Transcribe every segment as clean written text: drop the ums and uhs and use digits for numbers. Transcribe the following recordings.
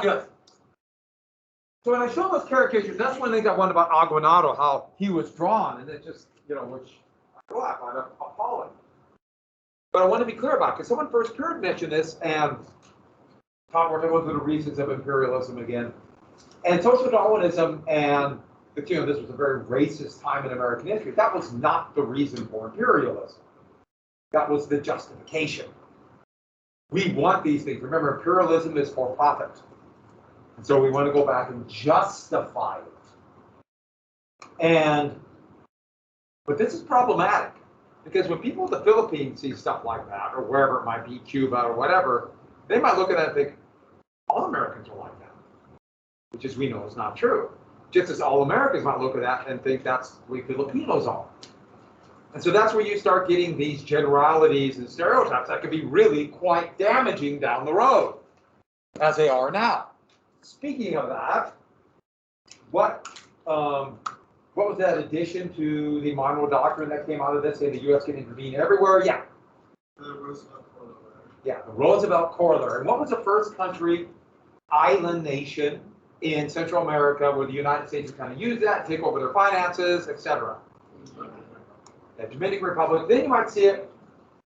Good. So when I show those caricatures, that's one thing I wondered about Aguinaldo, how he was drawn, and it just, which I find appalling. But I want to be clear about it, because someone first mentioned this, and Tom, we're going to go through the reasons of imperialism again. And social Darwinism, and this was a very racist time in American history. That was not the reason for imperialism. That was the justification. We want these things. Remember, imperialism is for profit. And so we want to go back and justify it. But this is problematic, because when people in the Philippines see stuff like that, or wherever it might be, Cuba or whatever, they might look at that and think, all Americans are like that, which, as we know, is not true. Just as all Americans might look at that and think that's the way Filipinos are. And so that's where you start getting these generalities and stereotypes that can be really quite damaging down the road, as they are now. Speaking of that, what was that addition to the Monroe Doctrine that came out of this, saying the U.S. can intervene everywhere? Yeah. The Roosevelt Corollary. Yeah, the Roosevelt Corollary. And what was the first country, island nation in Central America where the United States would kind of use that, take over their finances, etc.? The Dominican Republic. Then you might see it.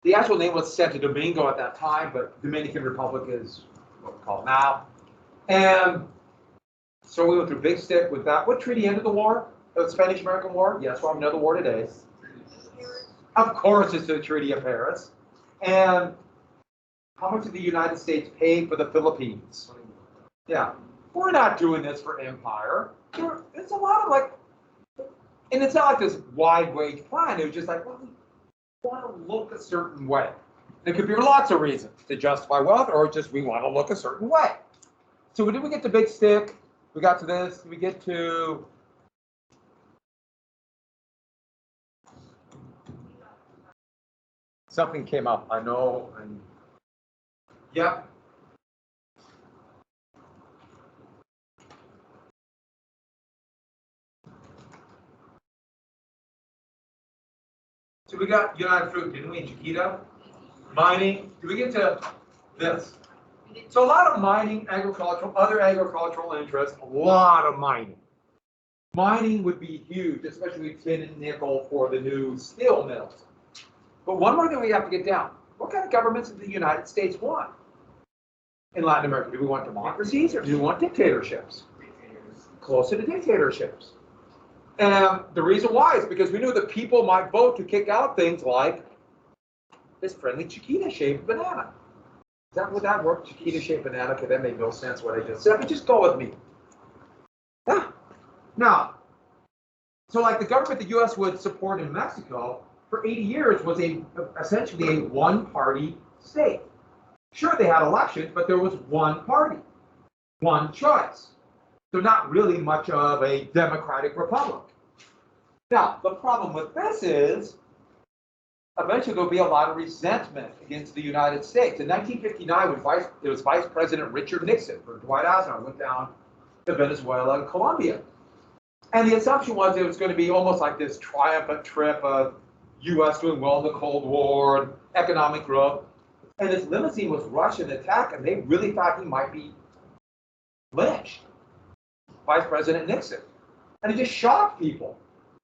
The actual name was Santo Domingo at that time, but Dominican Republic is what we call it now. And so we went through big stick with that. What treaty ended the war? The Spanish-American War? Yes, we're having another war today. Of course, it's the Treaty of Paris. And how much did the United States pay for the Philippines? Yeah, we're not doing this for empire. It's a lot of and it's not like this wide wage plan. It was just like, well, we want to look a certain way. There could be lots of reasons to justify wealth, or just we want to look a certain way. So when did we get to big stick? We got to this. We get to something came up. I know. And yep. So we got United Fruit, didn't we, in Chiquita? Mining. Do we get to this? So a lot of mining, agricultural, other agricultural interests, a lot of mining. Mining would be huge, especially tin and nickel for the new steel mills. But one more thing we have to get down. What kind of governments does the United States want in Latin America? Do we want democracies or do we want dictatorships? Closer to dictatorships. And the reason why is because we knew that people might vote to kick out things like this friendly Chiquita-shaped banana. Would that work? Chiquita-shaped banana? Okay, that made no sense what I just said, but just go with me. Yeah. Now, so like the government the U.S. would support in Mexico for 80 years was essentially a one-party state. Sure, they had elections, but there was one party, one choice. So not really much of a democratic republic. Now, the problem with this is eventually there'll be a lot of resentment against the United States. In 1959, it was Vice President Richard Nixon, for Dwight Eisenhower went down to Venezuela and Colombia. And the assumption was it was going to be almost like this triumphant trip of U.S. doing well in the Cold War, and economic growth. And this limousine was Russian attack, and they really thought he might be lynched. Vice President Nixon. And it just shocked people.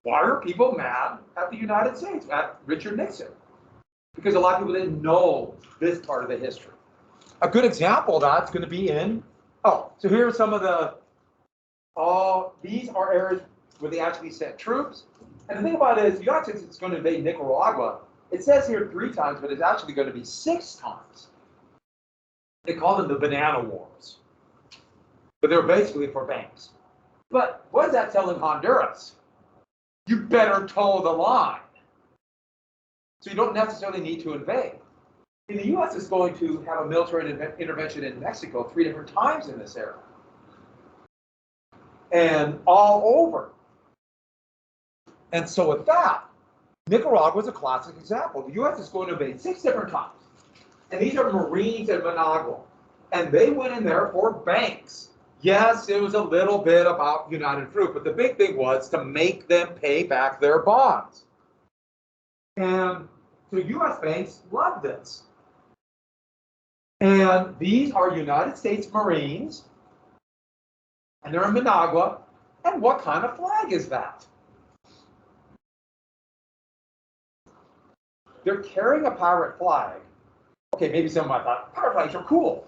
Why are people mad at the United States, at Richard Nixon? Because a lot of people didn't know this part of the history. A good example of that's going to be so here are some of these are areas where they actually sent troops. And the thing about it is, the United States is going to invade Nicaragua. It says here 3 times, but it's actually going to be 6 times. They call them the Banana Wars. But they're basically for banks. But what is that telling Honduras? You better toe the line. So you don't necessarily need to invade. And the U.S. is going to have a military intervention in Mexico 3 different times in this era. And all over. And so with that, Nicaragua is a classic example. The U.S. is going to invade 6 different times. And these are Marines in Managua. And they went in there for banks. Yes, it was a little bit about United Fruit, but the big thing was to make them pay back their bonds. And so U.S. banks loved this. And these are United States Marines, and they're in Managua. And what kind of flag is that? They're carrying a pirate flag. Okay, maybe some might thought, pirate flags are cool.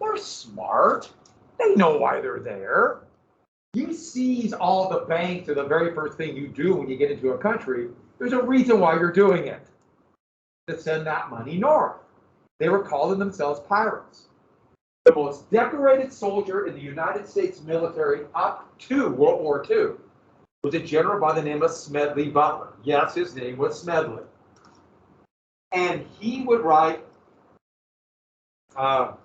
They're smart. They know why they're there. You seize all the banks are the very first thing you do when you get into a country. There's a reason why you're doing it. To send that money north. They were calling themselves pirates. The most decorated soldier in the United States military up to World War II was a general by the name of Smedley Butler. Yes, his name was Smedley. And he would write in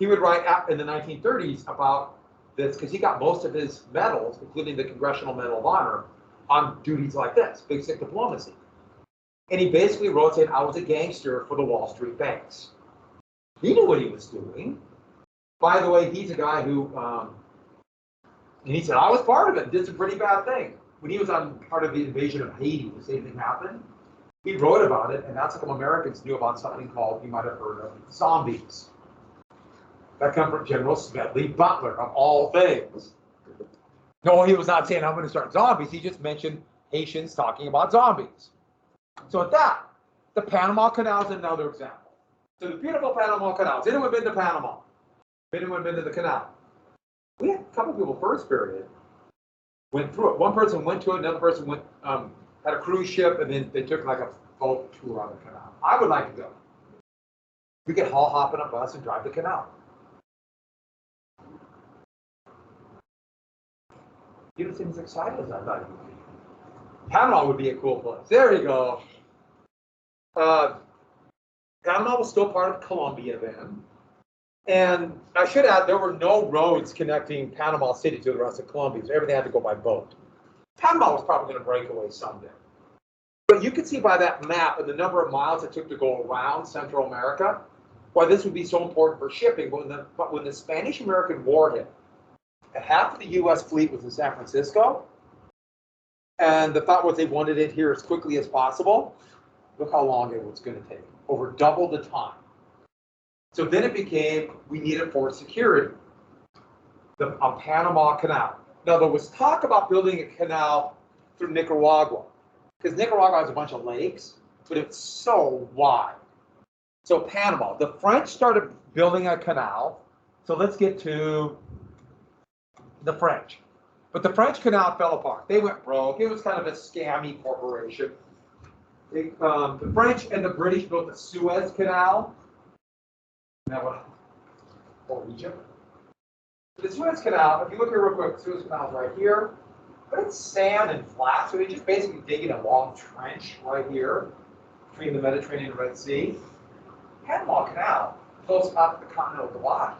the 1930s about this, because he got most of his medals, including the Congressional Medal of Honor, on duties like this, basic diplomacy. And he basically wrote saying, I was a gangster for the Wall Street banks. He knew what he was doing. By the way, he's a guy who, and he said, I was part of it, did some pretty bad things. When he was on part of the invasion of Haiti, the same thing happened. He wrote about it, and that's how come Americans knew about something called, you might have heard of, zombies. That come from General Smedley Butler, of all things. No, he was not saying I'm going to start zombies. He just mentioned Haitians talking about zombies. So at that, the Panama Canal is another example. So the beautiful Panama Canal. Has anyone been to Panama? Anyone been to the canal? We had a couple people first period went through it. One person went to it, another person went had a cruise ship, and then they took like a boat tour on the canal. I would like to go. We could haul hop in a bus and drive the canal. You don't seem as excited as I thought you would be. Panama would be a cool place. There you go. Panama was still part of Colombia then. And I should add, there were no roads connecting Panama City to the rest of Colombia, so everything had to go by boat. Panama was probably going to break away someday. But you can see by that map and the number of miles it took to go around Central America, why this would be so important for shipping. But when the Spanish-American War hit, half of the U.S. fleet was in San Francisco, and the thought was they wanted it here as quickly as possible. Look how long it was going to take, over double the time. So then it became, we needed for security, the Panama Canal. Now there was talk about building a canal through Nicaragua, because Nicaragua has a bunch of lakes, but it's so wide. So Panama, the French started building a canal. So let's get to the French. But the French canal fell apart. They went broke. It was kind of a scammy corporation. The French and the British built the Suez Canal. Or Egypt. The Suez Canal, if you look here real quick, the Suez Canal is right here. But it's sand and flat, so they're just basically digging a long trench right here between the Mediterranean and Red Sea. Panama Canal goes up the continental divide.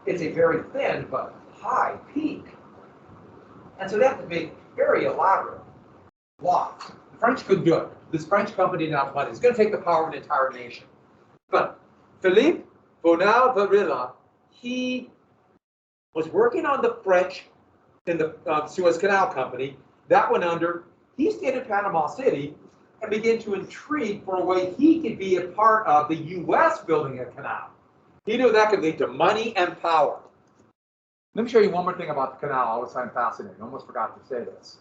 It's a very thin but high peak. And so they have to make very elaborate locks. The French couldn't do it. This French company didn't have money. It's going to take the power of an entire nation. But Philippe Bonal-Varilla, he was working on the French in the Suez Canal Company. That went under. He stayed in Panama City and began to intrigue for a way he could be a part of the U.S. building a canal. He knew that could lead to money and power. Let me show you one more thing about the canal I always find fascinating. I almost forgot to say this.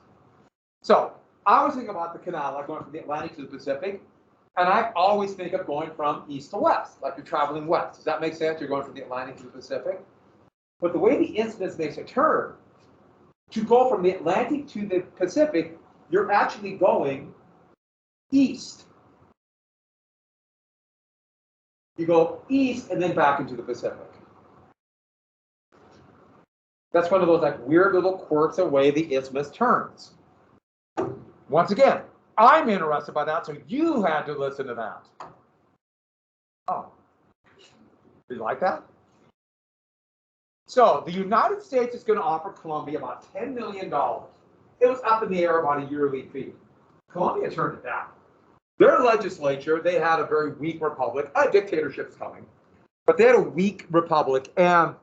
So I always think about the canal like going from the Atlantic to the Pacific, and I always think of going from east to west, like you're traveling west. Does that make sense? You're going from the Atlantic to the Pacific. But the way the isthmus makes a turn, to go from the Atlantic to the Pacific, you're actually going east. You go east and then back into the Pacific. That's one of those like weird little quirks of the way the isthmus turns. Once again, I'm interested by that, so you had to listen to that. Oh, did you like that? So the United States is going to offer Colombia about $10 million. It was up in the air about a yearly fee. Colombia turned it down. Their legislature, they had a very weak republic. A dictatorship's coming. But they had a weak republic, and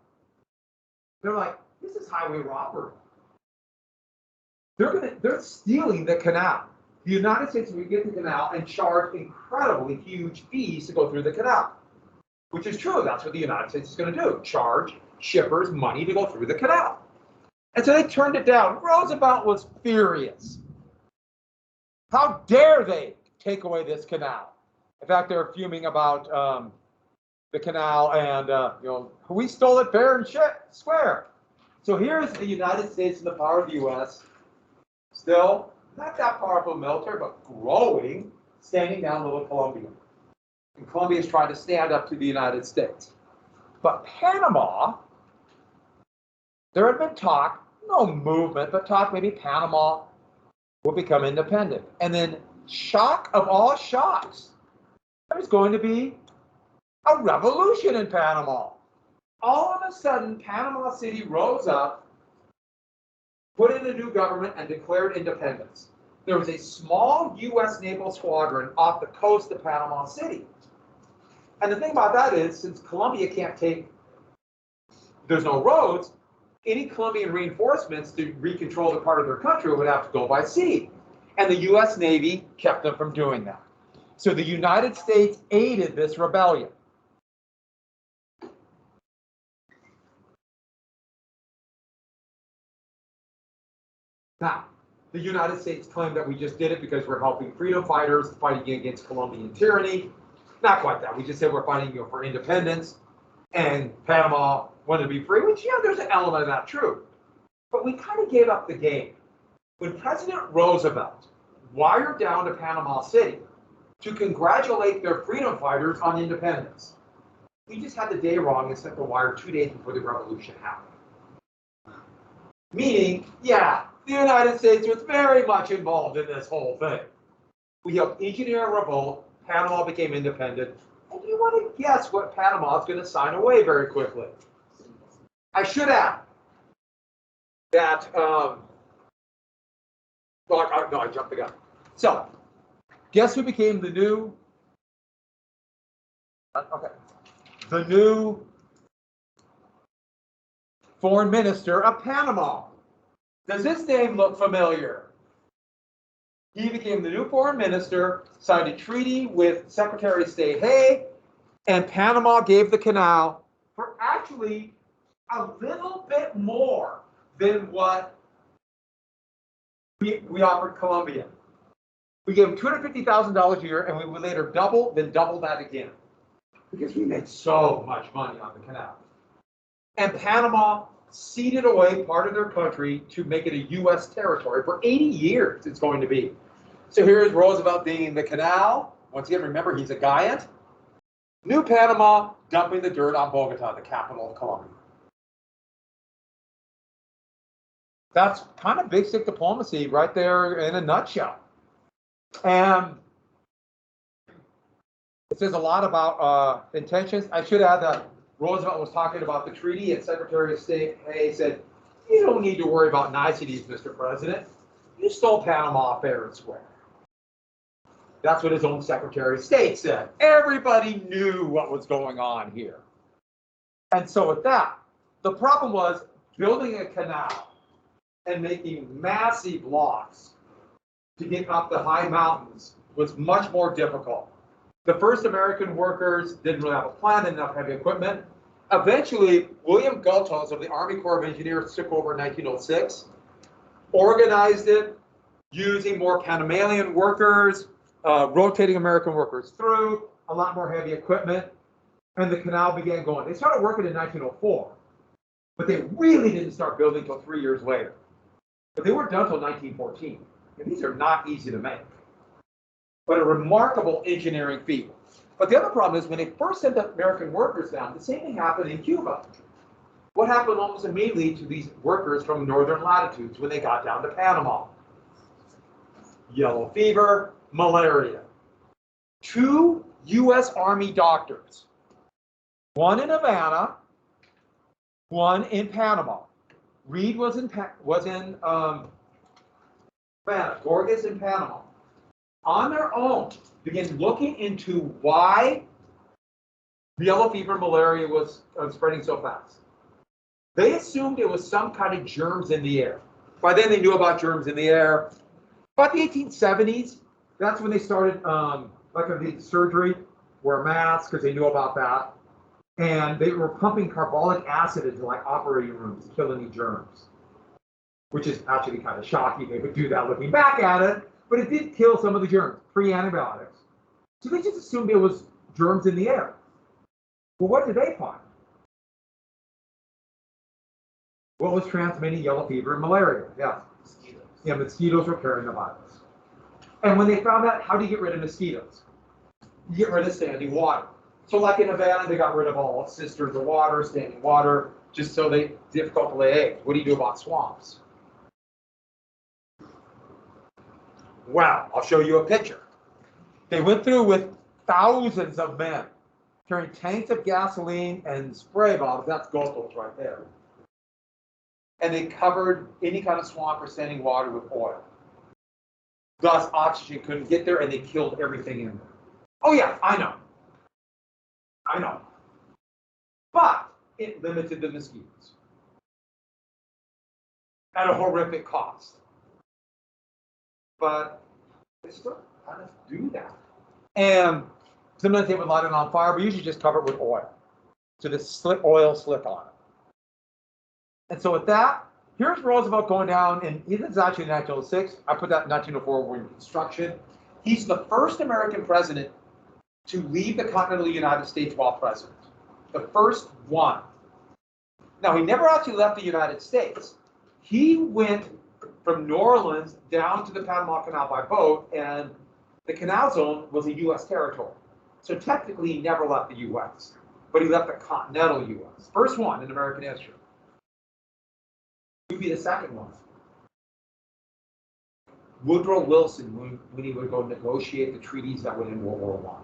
they're like, this is highway robbery. They're stealing the canal. The United States will get the canal and charge incredibly huge fees to go through the canal. which is true. That's what the United States is going to do, charge shippers money to go through the canal. And so they turned it down. Roosevelt was furious. How dare they take away this canal? In fact, they're fuming about the canal and, we stole it fair and square. So here's the United States and the power of the U.S. Still not that powerful military, but growing, standing down little Colombia. And Colombia is trying to stand up to the United States. But Panama, there had been talk, no movement, but talk maybe Panama will become independent. And then, shock of all shocks, there's going to be a revolution in Panama. All of a sudden, Panama City rose up, put in a new government, and declared independence. There was a small U.S. naval squadron off the coast of Panama City. And the thing about that is, since Colombia can't there's no roads, any Colombian reinforcements to recontrol the part of their country would have to go by sea. And the U.S. Navy kept them from doing that. So the United States aided this rebellion. Now, the United States claimed that we just did it because we're helping freedom fighters fighting against Colombian tyranny. Not quite that. We just said we're fighting for independence, and Panama wanted to be free, which, there's an element of that true. But we kind of gave up the game. When President Roosevelt wired down to Panama City to congratulate their freedom fighters on independence, he just had the day wrong and sent the wire 2 days before the revolution happened. Meaning, the United States was very much involved in this whole thing. We helped engineer a revolt. Panama became independent. And do you want to guess what Panama is going to sign away very quickly? I should add that, no, I jumped the gun. So, guess who became the new foreign minister of Panama? Does his name look familiar? He became the new foreign minister, signed a treaty with Secretary of State Hay, and Panama gave the canal for actually a little bit more than what we offered Colombia. We gave them $250,000 a year, and we would later double that again, because we made so much money on the canal. And Panama ceded away part of their country to make it a U.S. territory for 80 years. It's going to be. So here's Roosevelt being in the canal. Once again, remember, he's a giant. New Panama dumping the dirt on Bogota, the capital of Colombia. That's kind of basic diplomacy right there in a nutshell. And it says a lot about intentions. I should add that Roosevelt was talking about the treaty, and Secretary of State Hay said, "You don't need to worry about niceties, Mr. President. You stole Panama fair and square." That's what his own Secretary of State said. Everybody knew what was going on here. And so with that, the problem was building a canal and making massive locks to get up the high mountains was much more difficult. The first American workers didn't really have a plan, didn't have heavy equipment. Eventually, William Gultos of the Army Corps of Engineers took over in 1906, organized it using more Panamanian workers, rotating American workers through, a lot more heavy equipment, and the canal began going. They started working in 1904, but they really didn't start building until 3 years later. But they weren't done until 1914, and these are not easy to make, but a remarkable engineering feat. But the other problem is when they first sent the American workers down, the same thing happened in Cuba. What happened almost immediately to these workers from northern latitudes when they got down to Panama? Yellow fever, malaria. 2 U.S. Army doctors, one in Havana, one in Panama. Reed was in Havana, Gorgas in Panama. On their own, began looking into why the yellow fever and malaria was spreading so fast. They assumed it was some kind of germs in the air. By then, they knew about germs in the air. About the 1870s, that's when they started, like the surgery, wear masks, because they knew about that. And they were pumping carbolic acid into like operating rooms to kill any germs, which is actually kind of shocking. They would do that looking back at it, but it did kill some of the germs, pre-antibiotics. So they just assumed it was germs in the air. Well, what did they find? What was transmitting yellow fever and malaria? Yeah. Mosquitoes. Yeah, mosquitoes were carrying the virus. And when they found out, how do you get rid of mosquitoes? You get rid of standing water. So like in Havana, they got rid of all cisterns of water, standing water, just so they difficult to lay eggs. What do you do about swamps? Well, I'll show you a picture. They went through with thousands of men carrying tanks of gasoline and spray bottles. That's Gotos right there. And they covered any kind of swamp or standing water with oil. Thus, oxygen couldn't get there, and they killed everything in there. Oh yeah, I know. But it limited the mosquitoes at a horrific cost. But they still kind of do that. And sometimes they would light it on fire, but usually just cover it with oil. So this oil slick on it. And so with that, here's Roosevelt going down, and this is actually 1906. I put that in 1904 when in construction. He's the first American president to leave the continental United States while president. The first one. Now, he never actually left the United States. He went from New Orleans down to the Panama Canal by boat, and the canal zone was a U.S. territory. So technically, he never left the U.S., but he left the continental U.S. First one in American history. Who'd be the second one? Woodrow Wilson, when he would go negotiate the treaties that would end World War I.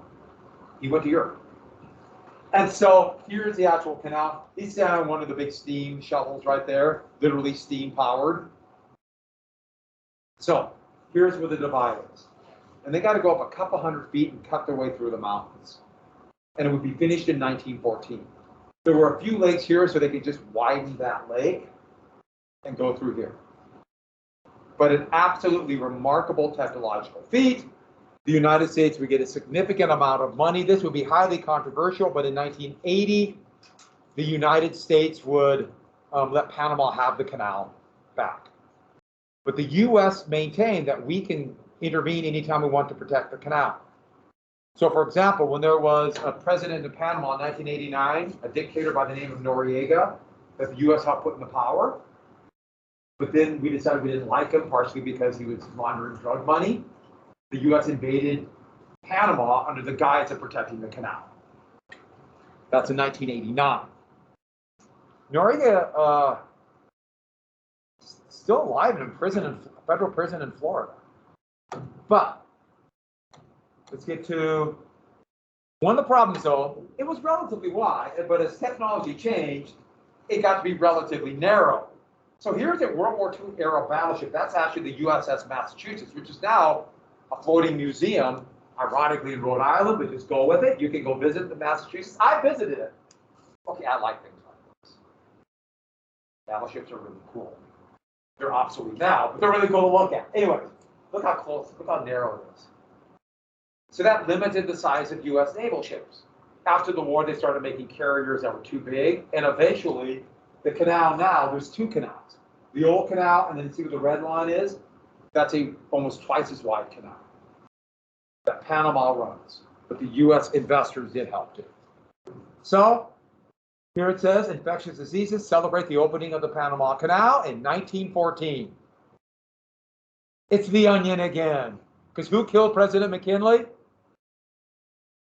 He went to Europe. And so here's the actual canal. He's down on one of the big steam shovels right there, literally steam powered. So here's where the divide is. And they got to go up a couple hundred feet and cut their way through the mountains. And it would be finished in 1914. There were a few lakes here, so they could just widen that lake and go through here. But an absolutely remarkable technological feat. The United States would get a significant amount of money. This would be highly controversial, but in 1980, the United States would let Panama have the canal back. But the U.S. maintained that we can intervene anytime we want to protect the canal. So, for example, when there was a president of Panama in 1989, a dictator by the name of Noriega, that the U.S. helped put in the power, but then we decided we didn't like him, partially because he was laundering drug money. The U.S. invaded Panama under the guise of protecting the canal. That's in 1989. Noriega still alive and in prison, federal prison in Florida. But let's get to one of the problems, though. It was relatively wide, but as technology changed, it got to be relatively narrow. So here's a World War II era battleship. That's actually the USS Massachusetts, which is now a floating museum, ironically in Rhode Island, but just go with it. You can go visit the Massachusetts. I visited it. Okay, I like things like this. Battleships are really cool. They're obsolete now, but they're really cool to look at. Anyway, look how close, look how narrow it is. So that limited the size of U.S. naval ships. After the war, they started making carriers that were too big, and eventually, the canal now, there's two canals. The old canal, and then see what the red line is? That's a almost twice as wide canal that Panama runs, but the U.S. investors did help too. So here it says, infectious diseases celebrate the opening of the Panama Canal in 1914. It's the onion again, because who killed President McKinley?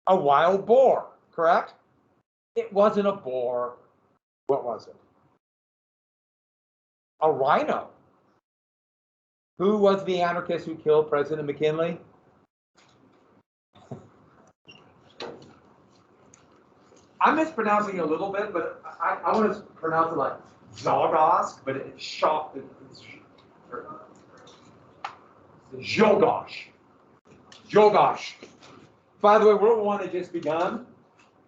A wild boar, correct? It wasn't a boar. What was it? A rhino. Who was the anarchist who killed President McKinley? I'm mispronouncing it a little bit, but I want to pronounce it like Zogos, but it's shocked. Jogosh. Jogosh. By the way, World War I had just begun,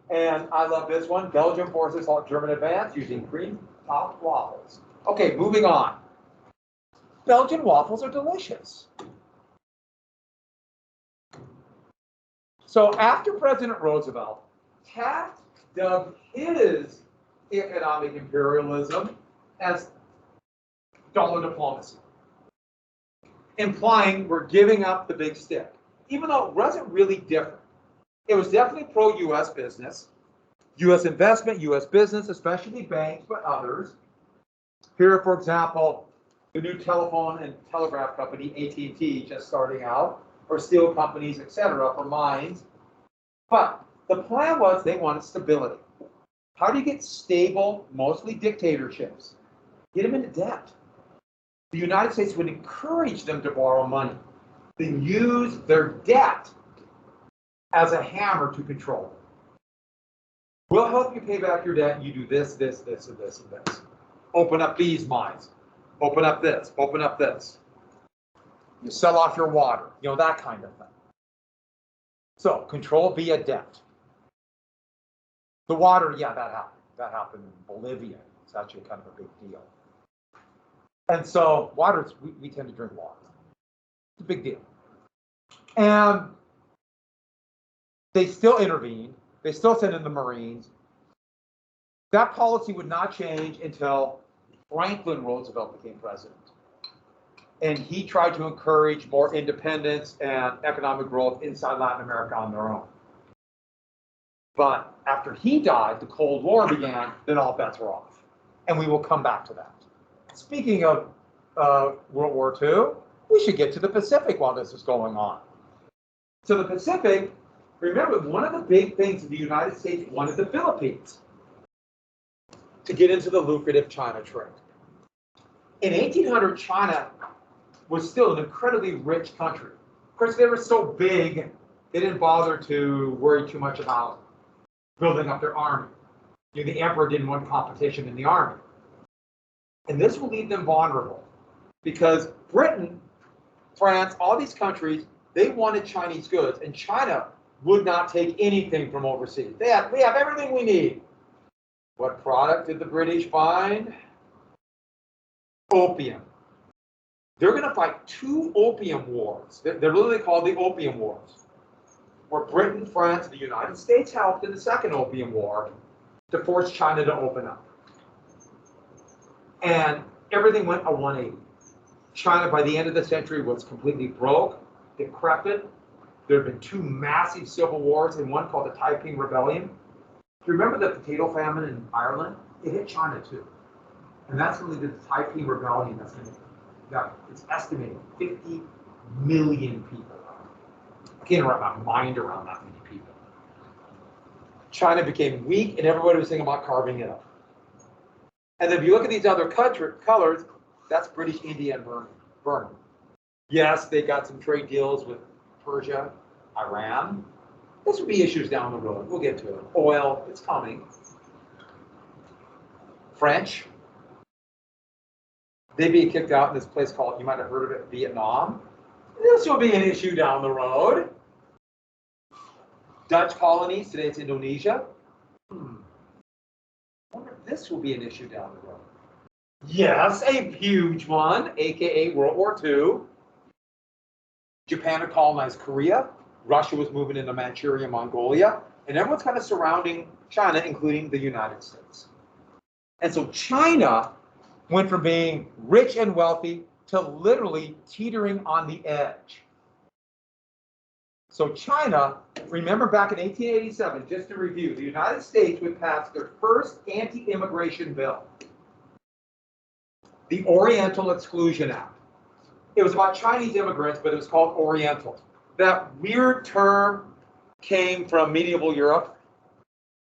and I love this one. Belgian forces halt German advance using cream-topped waffles. Okay, moving on. Belgian waffles are delicious. So after President Roosevelt tapped dubbed his economic imperialism as dollar diplomacy, implying we're giving up the big stick, even though it wasn't really different. It was definitely pro-U.S. business, U.S. investment, U.S. business, especially banks, but others. Here, for example, the new telephone and telegraph company, AT&T, just starting out, or steel companies, etc., for mines. But the plan was they wanted stability. How do you get stable, mostly dictatorships? Get them into debt. The United States would encourage them to borrow money, then use their debt as a hammer to control it. We'll help you pay back your debt. You do this, this, this, and this, and this. Open up these mines. Open up this. Open up this. You sell off your water. You know, that kind of thing. So, control via debt. The water, yeah, that happened. That happened in Bolivia. It's actually kind of a big deal. And so, water, we tend to drink water. It's a big deal. And they still intervened. They still sent in the Marines. That policy would not change until Franklin Roosevelt became president. And he tried to encourage more independence and economic growth inside Latin America on their own. But after he died, the Cold War began, then all bets were off. And we will come back to that. Speaking of World War II, we should get to the Pacific while this is going on. So the Pacific, remember, one of the big things the United States wanted the Philippines to get into the lucrative China trade. In 1800, China was still an incredibly rich country. Of course, they were so big, they didn't bother to worry too much about building up their army. You know, the emperor didn't want competition in the army. And this will leave them vulnerable because Britain, France, all these countries, they wanted Chinese goods, and China would not take anything from overseas. We have everything we need. What product did the British find? Opium. They're going to fight 2 opium wars. They're literally called the Opium Wars, where Britain, France, and the United States helped in the Second Opium War to force China to open up. And everything went a 180. China, by the end of the century, was completely broke, decrepit. There have been 2 massive civil wars, and one called the Taiping Rebellion. Do you remember the potato famine in Ireland? It hit China too. And that's really the Taiping Rebellion that's going to, it's estimated 50 million people. I can't wrap my mind around that many people. China became weak, and everybody was thinking about carving it up. And if you look at these other colors, that's British India and Burma. Yes, they got some trade deals with Persia, Iran. This will be issues down the road. We'll get to it. Oil, it's coming. French, they being kicked out in this place called, you might have heard of it, Vietnam. This will be an issue down the road. Dutch colonies, today it's Indonesia. I wonder if this will be an issue down the road. Yes, a huge one, aka World War II. Japan had colonized Korea. Russia was moving into Manchuria, Mongolia, and everyone's kind of surrounding China, including the United States. And so China went from being rich and wealthy to literally teetering on the edge. So China, remember back in 1887, just to review, the United States would pass their first anti-immigration bill, the Oriental Exclusion Act. It was about Chinese immigrants, but it was called Oriental. That weird term came from medieval Europe,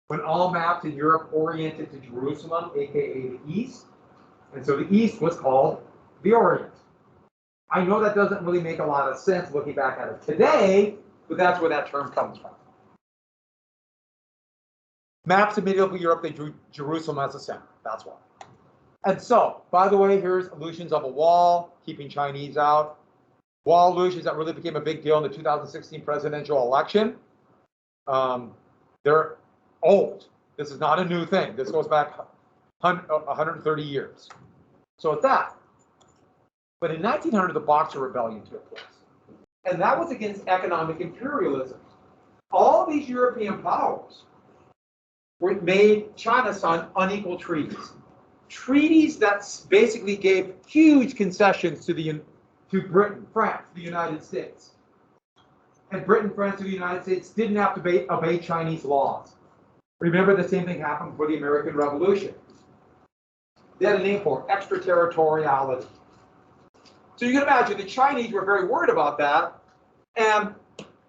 when all maps in Europe oriented to Jerusalem, aka the East. And so the East was called the Orient. I know that doesn't really make a lot of sense looking back at it today, but that's where that term comes from. Maps of medieval Europe, they drew Jerusalem as the center. That's why. And so, by the way, here's illusions of a wall, keeping Chinese out. Wall illusions that really became a big deal in the 2016 presidential election. They're old. This is not a new thing. This goes back 130 years. So it's that. But in 1900, the Boxer Rebellion took place. And that was against economic imperialism. All these European powers made China sign unequal treaties. Treaties that basically gave huge concessions to Britain, France, the United States. And Britain, France, and the United States didn't have to obey Chinese laws. Remember, the same thing happened for the American Revolution. They had a name for it, extraterritoriality. So you can imagine the Chinese were very worried about that, and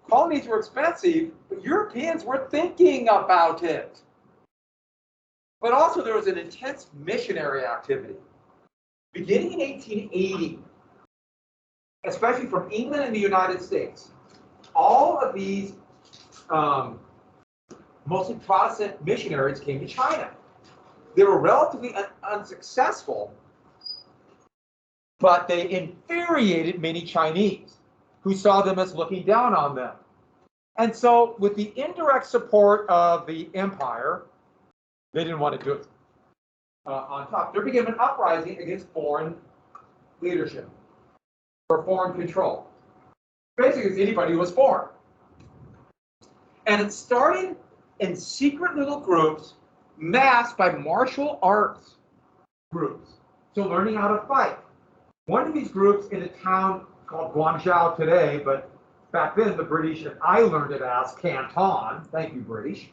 colonies were expensive, but Europeans were thinking about it. But also there was an intense missionary activity. Beginning in 1880, especially from England and the United States, all of these mostly Protestant missionaries came to China. They were relatively unsuccessful, but they infuriated many Chinese who saw them as looking down on them. And so with the indirect support of the empire, they didn't want to do it on top. There became an uprising against foreign leadership or foreign control. Basically, it's anybody who was foreign. And it started in secret little groups masked by martial arts groups. So learning how to fight. One of these groups in a town called Guangzhou today, but back then the British, and I learned it as Canton, thank you British.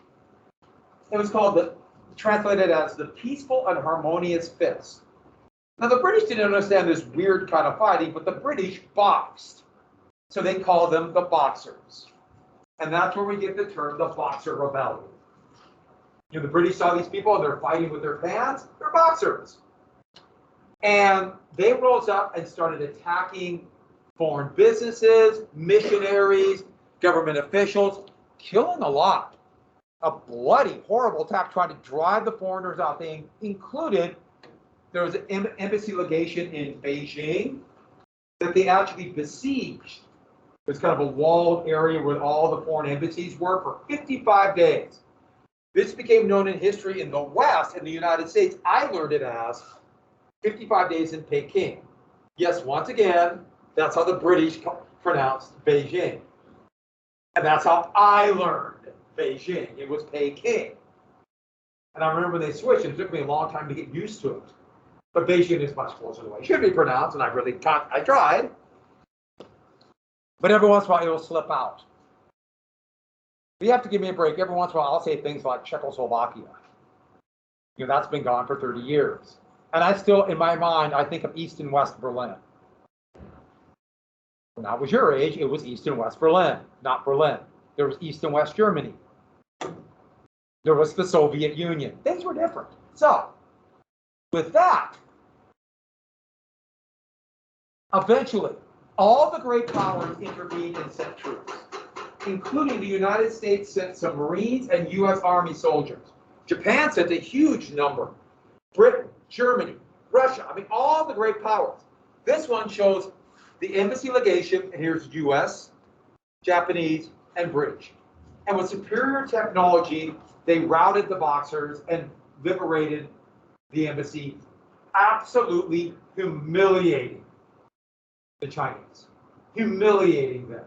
It was called translated as the Peaceful and Harmonious Fist. Now the British didn't understand this weird kind of fighting, but the British boxed. So they called them the Boxers. And that's where we get the term the Boxer Rebellion. You know, the British saw these people and they're fighting with their hands, they're boxers. And they rose up and started attacking foreign businesses, missionaries, government officials, killing a lot. A bloody, horrible attack trying to drive the foreigners out. They included, there was an embassy legation in Beijing that they actually besieged. It was kind of a walled area where all the foreign embassies were for 55 days. This became known in history in the West, in the United States. I learned it as 55 days in Peking. Yes, once again, that's how the British pronounced Beijing. And that's how I learned Beijing. It was Peking. And I remember when they switched, it took me a long time to get used to it. But Beijing is much closer to the way it should be pronounced, and I tried. But every once in a while, it will slip out. You have to give me a break. Every once in a while, I'll say things like Czechoslovakia. You know, that's been gone for 30 years. And I still, in my mind, I think of East and West Berlin. When I was your age, it was East and West Berlin, not Berlin. There was East and West Germany. There was the Soviet Union. Things were different. So, with that, eventually, all the great powers intervened and sent troops, including the United States sent some Marines and U.S. Army soldiers. Japan sent a huge number. Britain, Germany, Russia, I mean, all the great powers. This one shows the embassy legation, and here's U.S., Japanese, and British. And with superior technology, they routed the Boxers and liberated the embassy, absolutely humiliating the Chinese, humiliating them.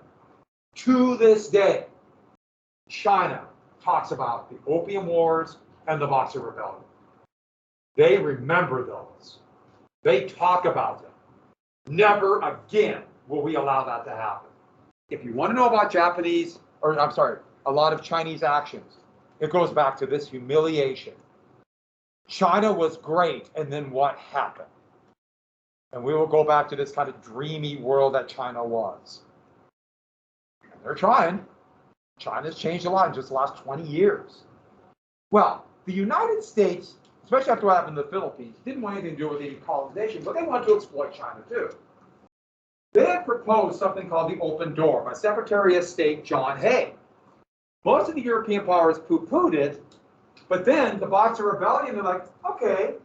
To this day, China talks about the Opium Wars and the Boxer Rebellion. They remember those. They talk about them. Never again will we allow that to happen. If you want to know about a lot of Chinese actions, it goes back to this humiliation. China was great, and then what happened? And we will go back to this kind of dreamy world that China was. And they're trying. China's changed a lot in just the last 20 years. Well, the United States, especially after what happened in the Philippines, didn't want anything to do with any colonization, but they wanted to exploit China too. They had proposed something called the Open Door by Secretary of State John Hay. Most of the European powers poo-pooed it, but then the Boxer Rebellion, they're like, okay.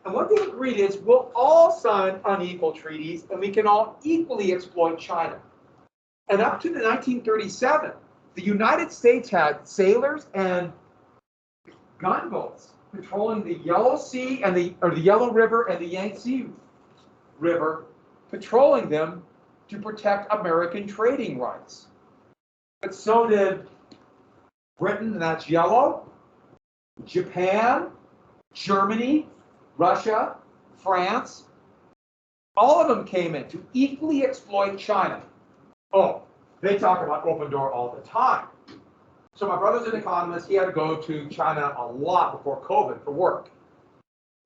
And what they agreed is we'll all sign unequal treaties and we can all equally exploit China. And up to the 1937, the United States had sailors and gunboats patrolling the Yellow Sea and the Yellow River and the Yangtze River, patrolling them to protect American trading rights. But so did Britain, and that's yellow, Japan, Germany, Russia, France, all of them came in to equally exploit China. Oh, they talk about open door all the time. So my brother's an economist. He had to go to China a lot before COVID for work.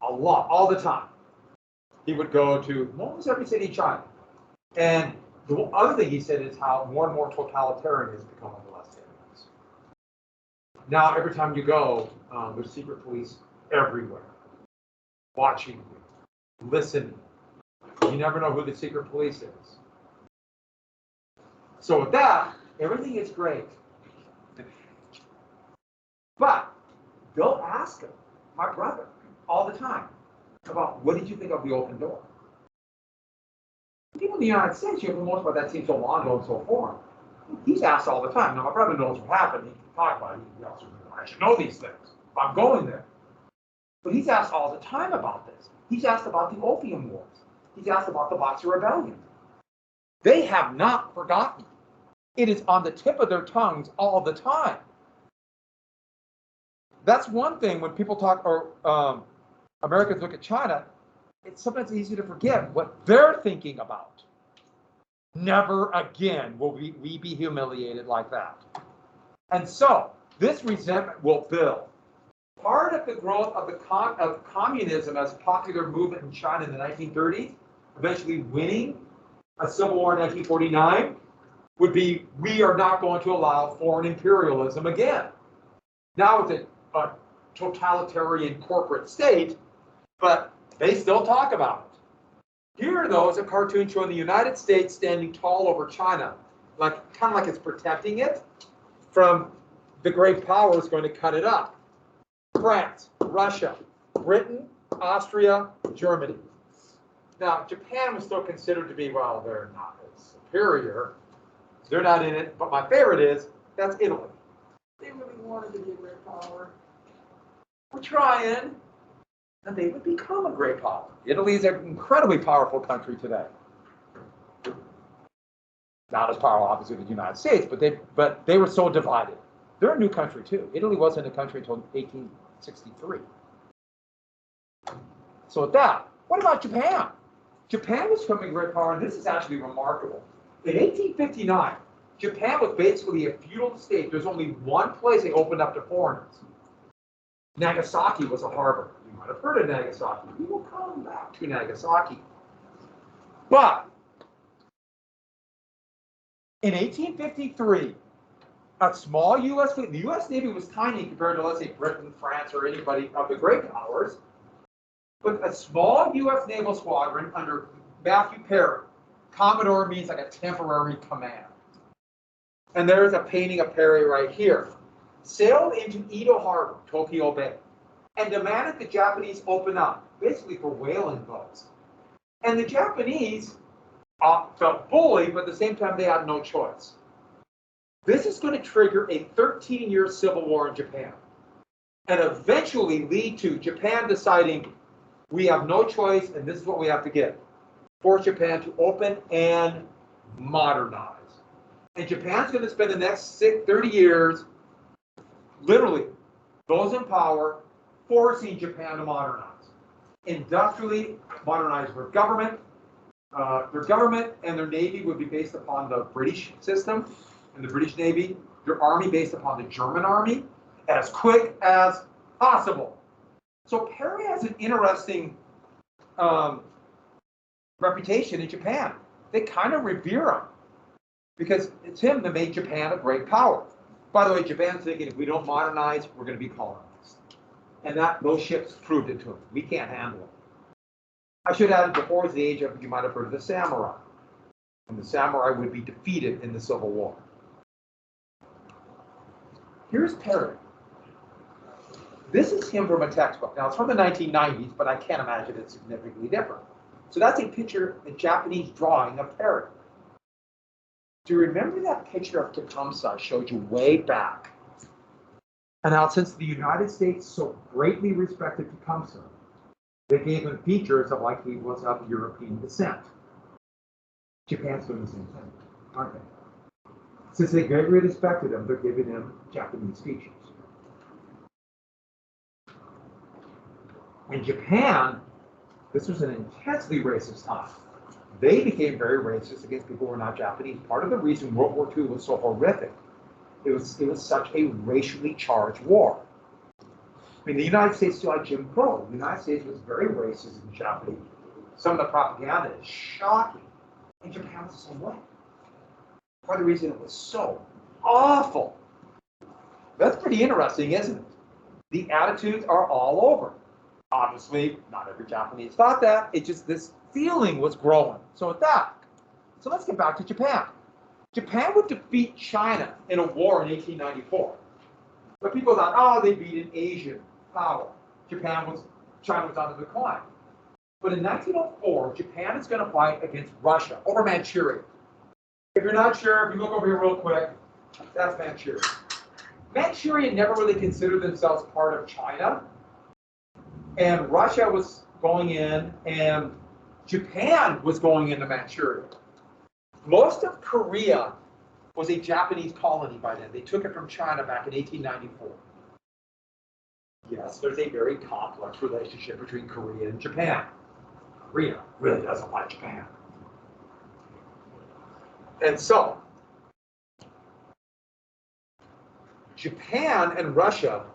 A lot, all the time. He would go to almost every city in China. And the other thing he said is how more and more totalitarian has become in the last 10 years. Now, every time you go, there's secret police everywhere, watching you, listening. You never know who the secret police is. So with that, everything is great. But they'll ask him, my brother, all the time, about what did you think of the open door? People in the United States, for the most part, that seems so long ago and so foreign. He's asked all the time. Now, my brother knows what happened. He can talk about it. He also, I should know these things. I'm going there. But he's asked all the time about this. He's asked about the Opium Wars. He's asked about the Boxer Rebellion. They have not forgotten. It is on the tip of their tongues all the time. That's one thing when people talk, or Americans look at China, it's sometimes easy to forget what they're thinking about. Never again will we be humiliated like that. And so this resentment will build. Part of the growth of of communism as a popular movement in China in the 1930s, eventually winning a civil war in 1949, would be we are not going to allow foreign imperialism again. Now it's a totalitarian corporate state, but they still talk about it. Here, though, is a cartoon showing the United States standing tall over China, kind of like it's protecting it from the great powers going to cut it up. France, Russia, Britain, Austria, Germany. Now, Japan was still considered to be, well, they're not as superior. They're not in it, but my favorite is, that's Italy. They really wanted to be a great power. We're trying, and they would become a great power. Italy is an incredibly powerful country today. Not as powerful, obviously, as the United States, but they were so divided. They're a new country, too. Italy wasn't a country until 1863. So with that, what about Japan? Japan was becoming a great power, and this is actually remarkable. In 1859, Japan was basically a feudal state. There's only one place they opened up to foreigners. Nagasaki was a harbor. You might have heard of Nagasaki. We will come back to Nagasaki. But in 1853, a small U.S. fleet, the U.S. Navy was tiny compared to, let's say, Britain, France, or anybody of the great powers, but a small U.S. naval squadron under Matthew Peril. Commodore means like a temporary command. And there's a painting of Perry right here. Sailed into Edo Harbor, Tokyo Bay, and demanded the Japanese open up, basically for whaling boats. And the Japanese felt bullied, but at the same time, they had no choice. This is going to trigger a 13-year civil war in Japan, and eventually lead to Japan deciding we have no choice, and this is what we have to get. Force Japan to open and modernize. And Japan's going to spend the next 30 years, literally, those in power, forcing Japan to modernize. Industrially modernize their government. Their government and their navy would be based upon the British system and the British Navy. Their army based upon the German army, as quick as possible. So Perry has an interesting reputation in Japan. They kind of revere him because it's him that made Japan a great power. By the way, Japan's thinking if we don't modernize, we're going to be colonized. And those ships proved it to them. We can't handle it. I should add, before was the age of, you might have heard of the samurai. And the samurai would be defeated in the Civil War. Here's Perry. This is him from a textbook. Now, it's from the 1990s, but I can't imagine it's significantly different. So that's a picture, a Japanese drawing of Perry. Do you remember that picture of Tecumseh I showed you way back? And now, since the United States so greatly respected Tecumseh, they gave him features of like he was of European descent. Japan's doing the same thing, aren't they? Since they greatly respected him, they're giving him Japanese features. In Japan, this was an intensely racist time. They became very racist against people who were not Japanese. Part of the reason World War II was so horrific, it was such a racially charged war. I mean, the United States still had Jim Crow. The United States was very racist in Japanese. Some of the propaganda is shocking. And Japan was the same way. Part of the reason it was so awful. That's pretty interesting, isn't it? The attitudes are all over. Obviously, not every Japanese thought that. It just, this feeling was growing. So with that, so let's get back to Japan. Japan would defeat China in a war in 1894. But people thought, oh, they beat an Asian power. China was on the decline. But in 1904, Japan is going to fight against Russia over Manchuria. If you're not sure, if you look over here real quick, that's Manchuria. Manchuria never really considered themselves part of China. And Russia was going in, and Japan was going into Manchuria. Most of Korea was a Japanese colony by then. They took it from China back in 1894. Yes, there's a very complex relationship between Korea and Japan. Korea really doesn't like Japan. And so, Japan and Russia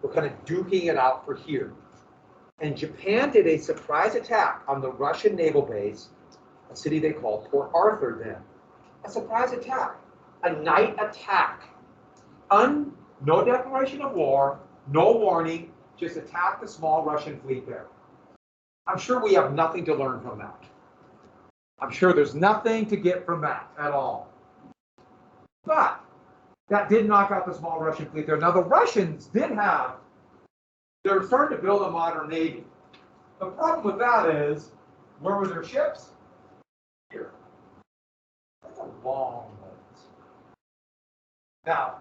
were kind of duking it out for here. And Japan did a surprise attack on the Russian naval base, a city they called Port Arthur then. A surprise attack, a night attack. No declaration of war, no warning, just attack the small Russian fleet there. I'm sure we have nothing to learn from that. I'm sure there's nothing to get from that at all. But that did knock out the small Russian fleet there. Now the Russians they're starting to build a modern navy. The problem with that is, where were their ships? Here. That's a long ways. Now,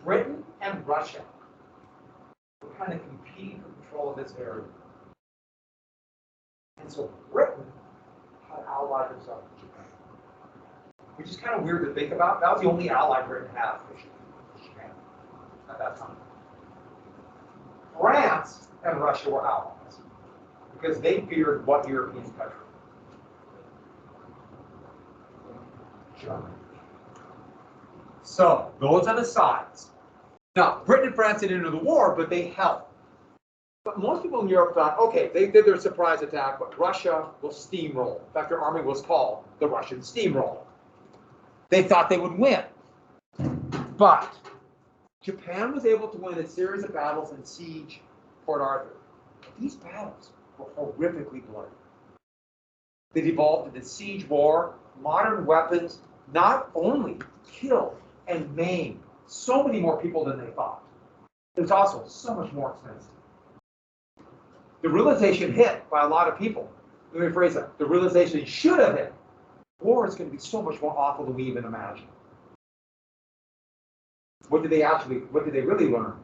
Britain and Russia were kind of competing for control of this area. And so Britain had allied herself with Japan, which is kind of weird to think about. That was the only ally Britain had, Japan, at that time. France and Russia were allies because they feared what European country? Germany. So those are the sides. Now, Britain and France didn't enter the war, but they helped. But most people in Europe thought, okay, they did their surprise attack, but Russia will steamroll. In fact, their army was called the Russian Steamroller. They thought they would win. But Japan was able to win a series of battles and siege Port Arthur. These battles were horrifically bloody. They devolved into siege war. Modern weapons not only killed and maimed so many more people than they thought. It was also so much more expensive. The realization hit by a lot of people. Let me rephrase that. The realization should have hit. War is going to be so much more awful than we even imagine. What did they really learn?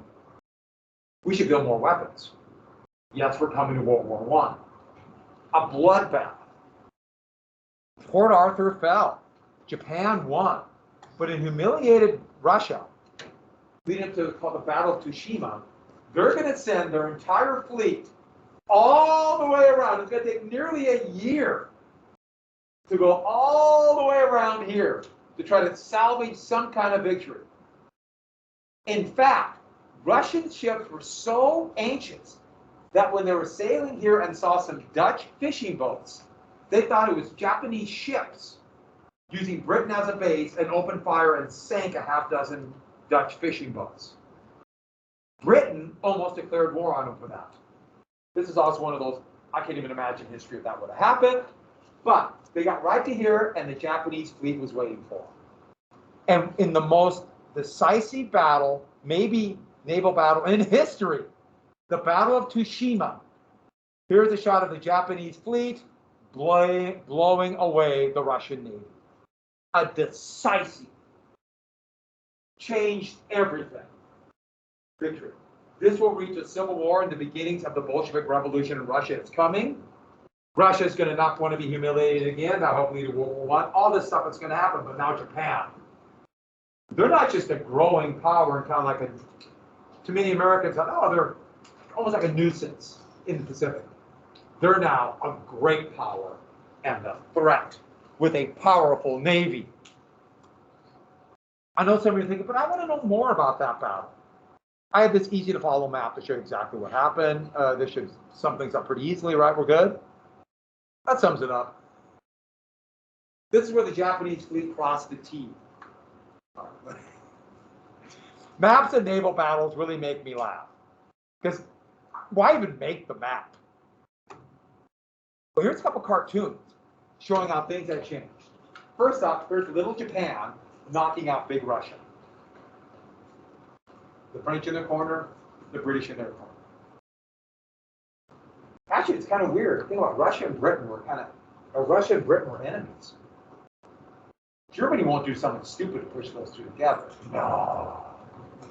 We should build more weapons. Yes, we're coming to World War I. A bloodbath. Port Arthur fell. Japan won. But in humiliated Russia, leading up to what's called the Battle of Tsushima, they're going to send their entire fleet all the way around. It's going to take nearly a year to go all the way around here to try to salvage some kind of victory. In fact, Russian ships were so anxious that when they were sailing here and saw some Dutch fishing boats, they thought it was Japanese ships using Britain as a base and opened fire and sank a half dozen Dutch fishing boats. Britain almost declared war on them for that. This is also one of those, I can't even imagine history if that would have happened, but they got right to here and the Japanese fleet was waiting for them. And in the most decisive battle, maybe naval battle in history, the Battle of Tsushima. Here's a shot of the Japanese fleet blowing away the Russian Navy. A decisive, changed everything. Victory. This will reach a civil war and the beginnings of the Bolshevik Revolution in Russia. It's coming. Russia is going to not want to be humiliated again. That hopefully to World War I. All this stuff is going to happen, but now Japan. They're not just a growing power and kind of like to many Americans, oh, almost like a nuisance in the Pacific. They're now a great power and a threat with a powerful navy. I know some of you are thinking, but I want to know more about that battle. I have this easy to follow map to show you exactly what happened. This should sum things up pretty easily, right? We're good? That sums it up. This is where the Japanese fleet crossed the T. Maps and naval battles really make me laugh. Because why even make the map? Well, here's a couple cartoons showing how things have changed. First up, here's little Japan knocking out big Russia. The French in their corner, the British in their corner. Actually, it's kind of weird. Think about Russia and Britain were Russia and Britain were enemies. Germany won't do something stupid to push those two together.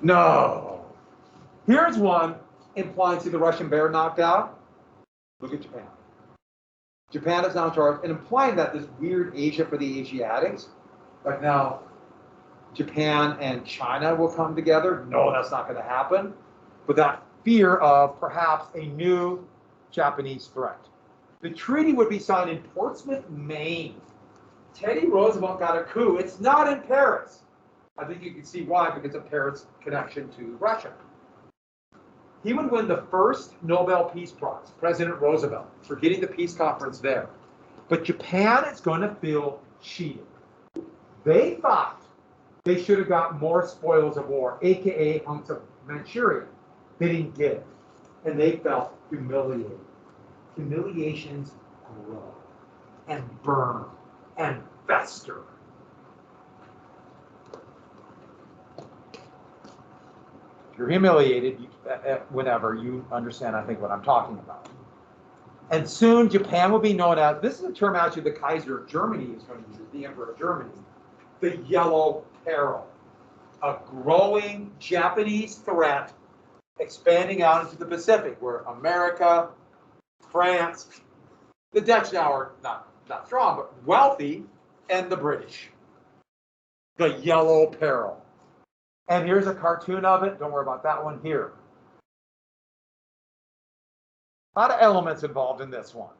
No. Here's one implying, see the Russian bear knocked out? Look at Japan. Japan is now in charge, and implying that this weird Asia for the Asiatics, like now Japan and China will come together. No, that's not going to happen. But that fear of perhaps a new Japanese threat. The treaty would be signed in Portsmouth, Maine. Teddy Roosevelt got a coup. It's not in Paris. I think you can see why, because of Paris' connection to Russia. He would win the first Nobel Peace Prize, President Roosevelt, for getting the peace conference there. But Japan is going to feel cheated. They thought they should have got more spoils of war, aka hunks of Manchuria. They didn't get it. And they felt humiliated. Humiliations grow and burn and fester. If you're humiliated, whenever you understand, I think, what I'm talking about. And soon Japan will be known as, this is a term actually the Kaiser of Germany is going to use, the Emperor of Germany, the Yellow Peril, a growing Japanese threat expanding out into the Pacific, where America, France, the Dutch now are not strong, but wealthy, and the British. The Yellow Peril. And here's a cartoon of it. Don't worry about that one here. A lot of elements involved in this one.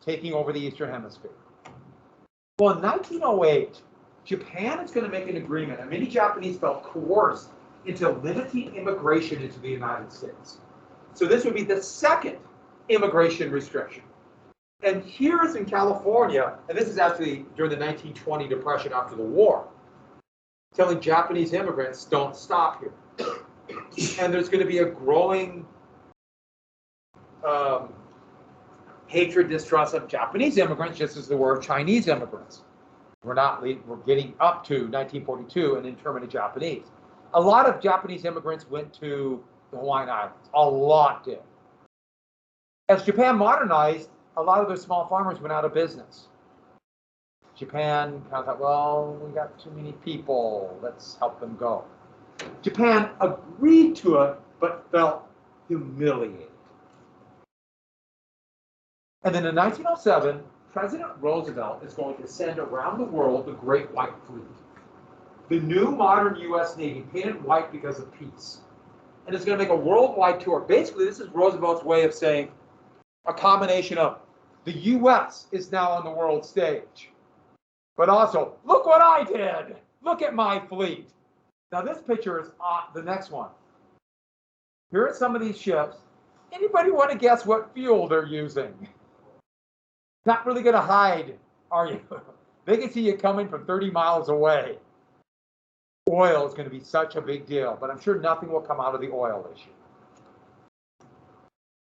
Taking over the Eastern Hemisphere. Well, in 1908, Japan is going to make an agreement, and many Japanese felt coerced into limiting immigration into the United States. So this would be the second immigration restriction. And here is in California, and this is actually during the 1920 Depression after the war, telling Japanese immigrants, don't stop here. And there's going to be a growing hatred, distrust of Japanese immigrants, just as there were of Chinese immigrants. We're getting up to 1942 and internment of Japanese. A lot of Japanese immigrants went to the Hawaiian Islands. A lot did. As Japan modernized, a lot of their small farmers went out of business. Japan kind of thought, well, we got too many people. Let's help them go. Japan agreed to it, but felt humiliated. And then in 1907, President Roosevelt is going to send around the world the Great White Fleet. The new modern U.S. Navy, painted white because of peace. And it's going to make a worldwide tour. Basically, this is Roosevelt's way of saying a combination of the U.S. is now on the world stage. But also, look what I did. Look at my fleet. Now this picture is the next one. Here are some of these ships. Anybody want to guess what fuel they're using? Not really going to hide, are you? They can see you coming from 30 miles away. Oil is going to be such a big deal, but I'm sure nothing will come out of the oil issue.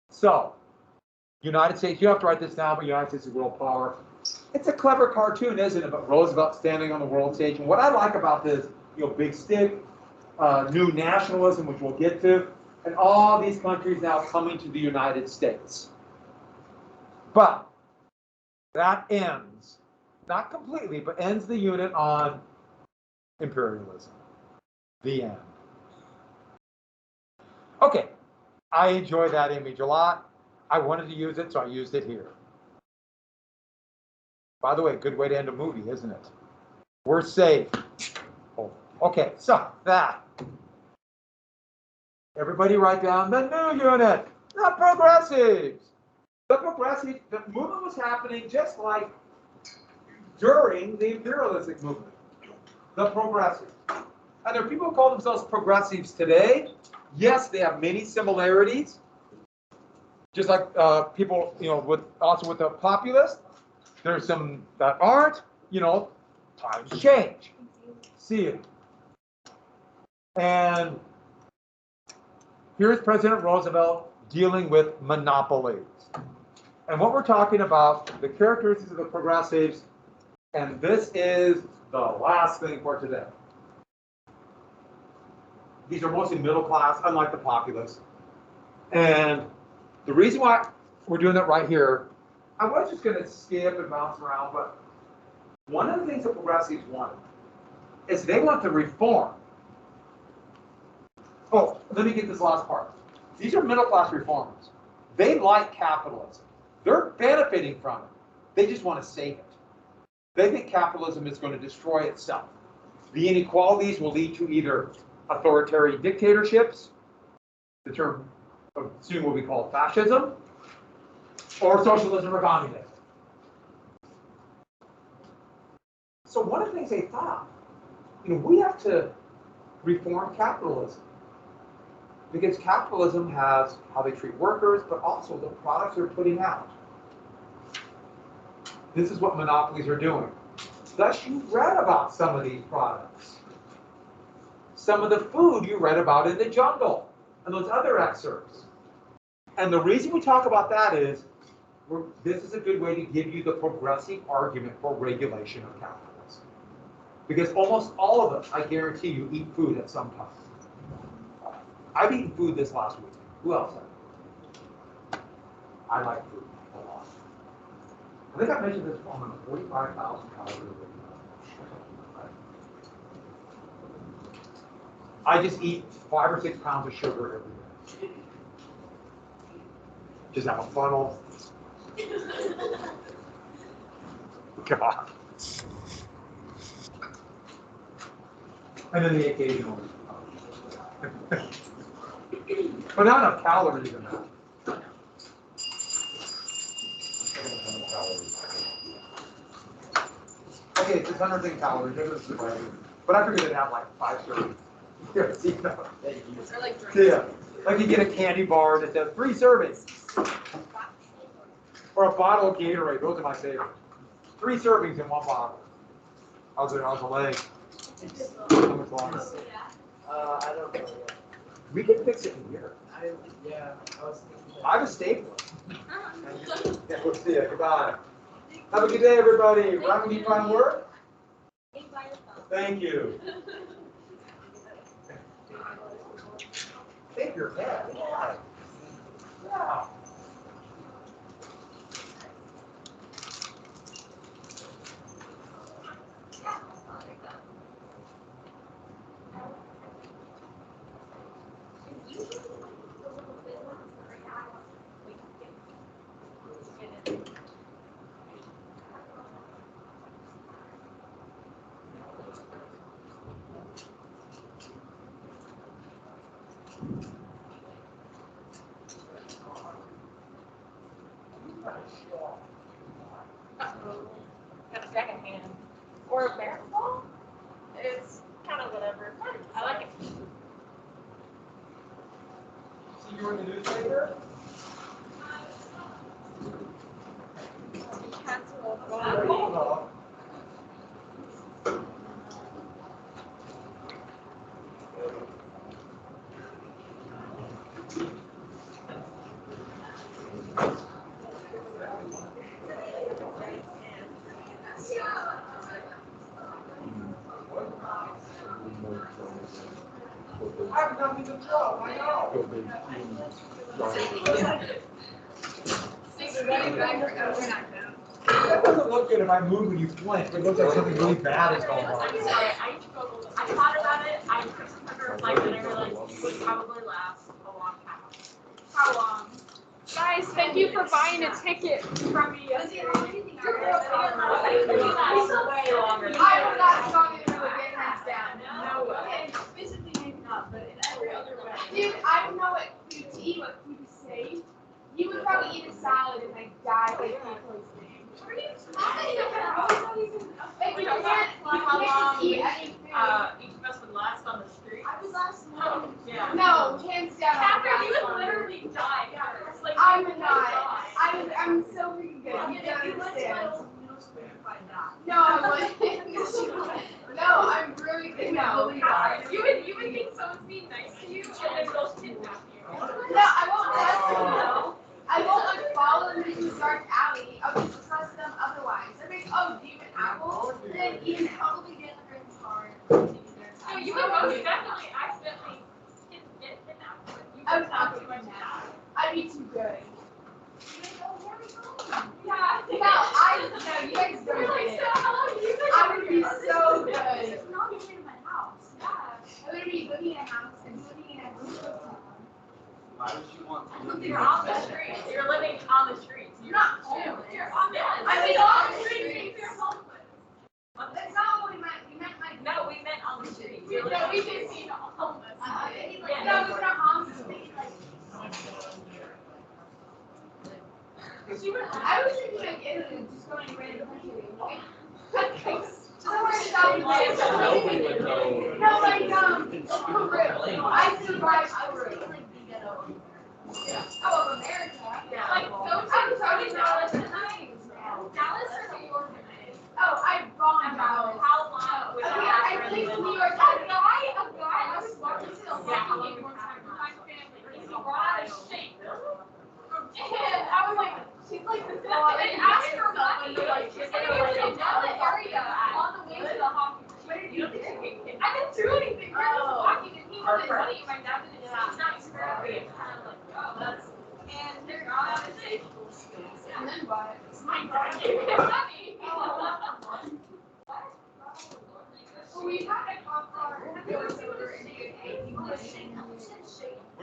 So, United States, you have to write this down, but United States is world power. It's a clever cartoon, isn't it? But Roosevelt standing on the world stage. And what I like about this, big stick, new nationalism, which we'll get to, and all these countries now coming to the United States. But that ends, not completely, but ends the unit on imperialism. The end. Okay, I enjoy that image a lot. I wanted to use it, so I used it here. By the way, good way to end a movie, isn't it? We're safe. Oh, okay, so that. Everybody write down the new unit, the progressives. The progressives, the movement was happening just like during the imperialistic movement. The progressives. And there are people who call themselves progressives today. Yes, they have many similarities. Just like people, with the populists, there's some that aren't, times change. See it. And here's President Roosevelt dealing with monopolies. And what we're talking about, the characteristics of the progressives, and this is the last thing for today. These are mostly middle class, unlike the populists. And the reason why we're doing it right here, I was just going to skip and bounce around, but one of the things the progressives want is they want to reform. Oh, let me get this last part. These are middle class reformers. They like capitalism. They're benefiting from it. They just want to save it. They think capitalism is going to destroy itself. The inequalities will lead to either authoritarian dictatorships, the term soon will be called fascism, or socialism or communism. So one of the things they thought, we have to reform capitalism. Because capitalism has how they treat workers, but also the products they're putting out. This is what monopolies are doing. Thus, you read about some of these products. Some of the food you read about in the jungle, and those other excerpts. And the reason we talk about that is, this is a good way to give you the progressive argument for regulation of capitalism. Because almost all of us, I guarantee you, eat food at some time. I've eaten food this last week. Who else? I like food a lot. I think I mentioned this on 45,000 calories a week. I just eat 5 or 6 pounds of sugar every day. Just have a funnel. God. And then the occasional. But not enough calories in that. Okay, it's 100 calories. But I figured it'd have like 5 servings. Here, see that? Yeah. Like you get a candy bar that says 3 servings. Or a bottle of Gatorade. Those are my favorites. 3 servings in one bottle. How's the leg? How much longer? I don't know yet. We can fix it in here. I was thinking. I have a stapler. Yeah, we'll see you. Goodbye. Have a good day, everybody. Round me fine work. Thank you. Take your head. Yeah. Yeah. Got a second hand. Or a barrel ball. It's kind of whatever. I like it. See you in the newspaper? I have nothing to throw. I know. That doesn't look good if I move when you flinch. It looks like something really bad is going on. I thought about it. I took some quicker reflection and I realized it would probably last a long time. How long? Guys, thank you for buying a ticket from me yesterday. Way longer. I would not have gone into the game hands down. No way. Physically maybe not, but in every other way. Dude, I don't know what food to eat, what food to save. You would probably eat a salad and like die like food poisoning. Like you can't just eat any food. Each of us would last on the street. I was last Oh, yeah. No, hands down. Catherine, you would literally die. It's like, I you would would not. die. I'm so freaking good. You Yeah, don't you would understand. still by that. No, I wouldn't. No, I'm really good. No. You would think someone's being nice to you and then they'll kidnap you. No, I won't trust them though. I won't like follow them into a dark alley. I'll just trust them otherwise. They're like, oh, do you eat an apple? Then you probably get in the car. No, you would most definitely accidentally get kidnapped. But you I would was not not too much doing of that. that. I'd be too good. Yeah. No, no, you guys don't Really? get So it. how long have you been I over would be here? so good. It's not even in my house. Yeah. I would be living in a house and living in a house. Why would you want to live in You're on the streets. You're living on the streets. You're not homeless. You're on the I mean, on on the the streets. streets. You're homeless. That's not what we meant. We meant like. No, we meant on the streets. No, we did mean homeless. Yeah. No, we were not homeless. I was thinking like Italy, just going to random country. Just where South America. No, like Peru. I survived Peru. Oh, America. Yeah. Like those are probably Dallas and Dallas or New York. Oh, I bombed Dallas. How long was Okay, that? I lived in New York. A guy was walking to the hockey game one time with my family. He's raw as shit. And I was like, she's like, and asked her money. Like, and it was in another area on the way to the hockey. You don't think she get kicked? I didn't do anything. We were just walking and he wanted money. My dad didn't. He's not scary. It's kind of like, oh, that's. And they're not out of shape. And then what? My dad gave him money. Well, we had a cop car. There was over in What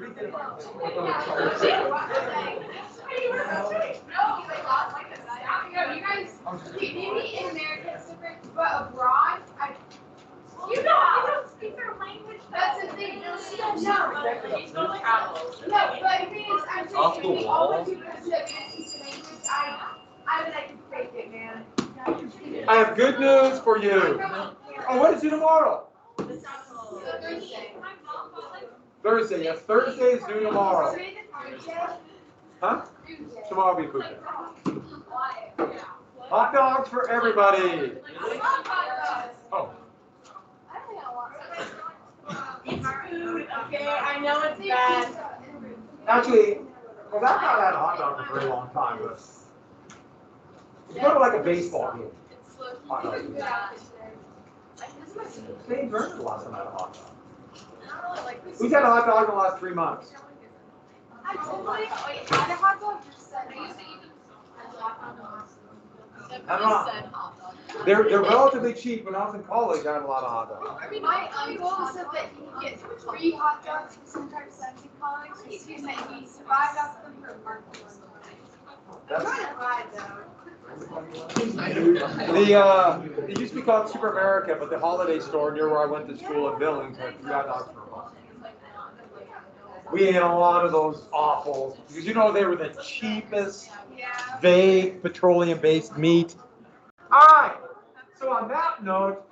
do you think about this? No, you guys, maybe in America it's different, but abroad, You don't speak their language. that's the thing. No, He's going to travel. no, but the thing is, I'm Off saying, the if all wall. the people that speak the language, I would like to fake it, man. I have good news for you. Oh, what is it tomorrow? Thursday. Thursday, yes, Thursday is due tomorrow. Huh? Tomorrow will be food day. Hot dogs for everybody. Oh, It's food, okay? I know it's bad. actually, well, I've not had a hot dog for a very long time, but you go to like a baseball game. Hot dogs. Dave Vernon the last time I had a hot dog. Who's had a hot dog in the last 3 months? I totally had a hot dog just said. I don't know. They're relatively cheap. When I was in college, I had a lot of hot dogs. My uncle said that he gets free hot dogs for sometimes sons in college. He said that he survived off them for a month. I'm trying to ride though. It used to be called Super America, but the holiday store near where I went to school in Billings had 3 hot dogs for a month. We ate a lot of those awful, because you know they were the cheapest, Yeah. vague, petroleum-based meat. All right. So on that note,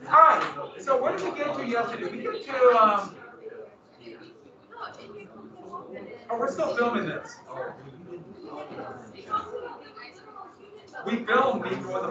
all right. So what did we get to yesterday? We get to oh, we're still filming this. We filmed before the